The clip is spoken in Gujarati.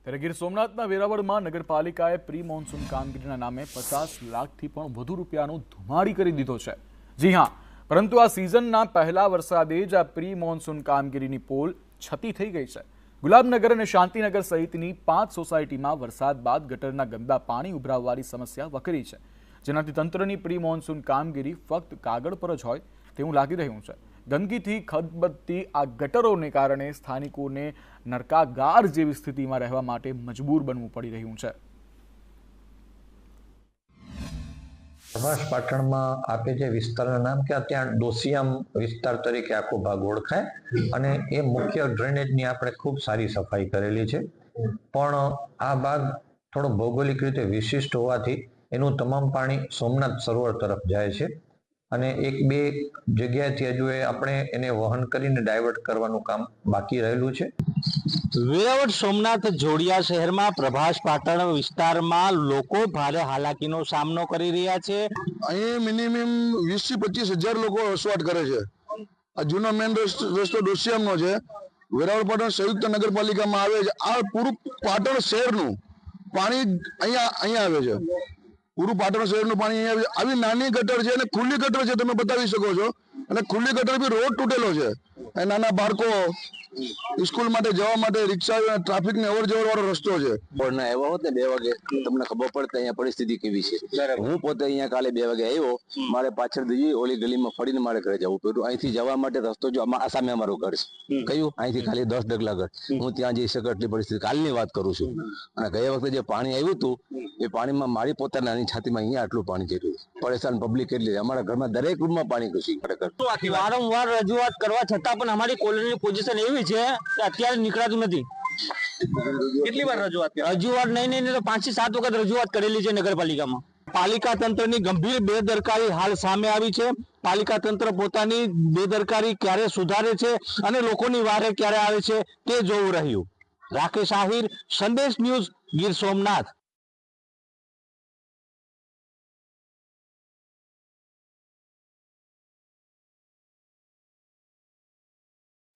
ત્યારે ગીર સોમનાથના વેરાવળમાં નગરપાલિકાએ પ્રી મોન્સૂન કામગીરીના નામે 50 લાખથી પણ વધુ રૂપિયાનો ધુમાડી કરી દીધો છે। જી હા, પરંતુ આ સિઝનના પહેલા વરસાદે જ આ પ્રી મોન્સૂન કામગીરીની પોલ છતી થઈ ગઈ છે। ગુલાબનગર અને શાંતિનગર સહિતની 5 સોસાયટીમાં વરસાદ બાદ ગટરના ગંદા પાણી ઉભરાવવાની સમસ્યા વકરી છે, જેનાથી તંત્રની પ્રી મોન્સૂન કામગીરી ફક્ત કાગળ પર જ હોય તેવું લાગી રહ્યું છે। ગંદકીથી ખદબદતી આ ગટરોને કારણે સ્થાનિકોને નરકાગાર જેવી સ્થિતિમાં રહેવા માટે મજબૂર બનવું પડી રહ્યું છે। પ્રભાસ પાટણમાં આપે જે વિસ્તારનું નામ કે ત્યાં ડોસિયામ વિસ્તાર તરીકે આખો ભાગ ઓળખાય અને એ મુખ્ય ડ્રેનેજની આપણે ખૂબ સારી સફાઈ કરેલી છે, પણ આ ભાગ થોડો ભૌગોલિક રીતે વિશિષ્ટ હોવાથી એનું તમામ પાણી સોમનાથ સરોવર તરફ જાય છે અને એક બે જગ્યાએથી હજુ આપણે એને વહન કરીને ડાયવર્ટ કરવાનું કામ બાકી રહેલું છે। વેરાવળ સોમનાથ જોડિયા શહેરમાં પ્રભાસ પાટણ વિસ્તારમાં લોકો ભારે હાલાકીનો સામનો કરી રહ્યા છે। અહીં મિનિમમ 20 થી 25,000 લોકો વસવાટ કરે છે। આ જૂનો મેઇન રસ્તો ડોસિયામનો છે, વેરાવળ પાટણ સંયુક્ત નગરપાલિકામાં આવે છે। આ પૂરું પાટણ શહેરનું પાણી અહીંયા આવે છે, પૂરું પાટણ શહેરનું પાણી અહીંયા આવે છે। આવી નાની ગટર છે અને ખુલ્લી ગટર છે, તમે બતાવી શકો છો, અને ખુલ્લી ગટર બી રોડ તૂટેલો છે। નાના બાળકો સ્કૂલ માટે જવા માટે રિક્ષા ટ્રાફિક ને અવર જવર વાળો રસ્તો છે। ના એવા હોત ને 2 વાગે તમને ખબર પડે અહીંયા પરિસ્થિતિ કેવી છે। હું પોતે અહીંયા કાલે 2 વાગે આવ્યો, મારે પાછળ ઓલી ગલીમાં ફરીને મારે ઘરે જવું પડ્યું। અહીંથી જવા માટે રસ્તો જો સામે અમારું ઘર છે, કયું અહીંથી ખાલી 10 ડગલા ઘર, હું ત્યાં જઈ શકું એટલી પરિસ્થિતિ કાલની વાત કરું છું। અને ગયા વખતે જે પાણી આવ્યું હતું એ પાણીમાં મારી પોતાની નાની છાતીમાં અહીંયા આટલું પાણી જતું, પરેશાન પબ્લિક એટલી, અમારા ઘરમાં દરેક રૂમમાં પાણી ઘૂસી ખરેખર। વારંવાર રજૂઆત કરવા છતાં પણ અમારી કોલોનીની પોઝિશન એવી છે કે અત્યારે નીકળાતું નથી। કેટલી વાર રજૂઆત નહીં તો 5 થી 7 વખત રજૂઆત કરેલી છે નગરપાલિકામાં। પાલિકા તંત્રની ગંભીર બેદરકારી હાલ સામે આવી છે। પાલિકા તંત્ર પોતાની બેદરકારી ક્યારે સુધારે છે અને લોકોની વારે ક્યારે આવે છે તે જોવું રહ્યું। રાકેશ આહિર, સંદેશ ન્યૂઝ, ગીર સોમનાથ।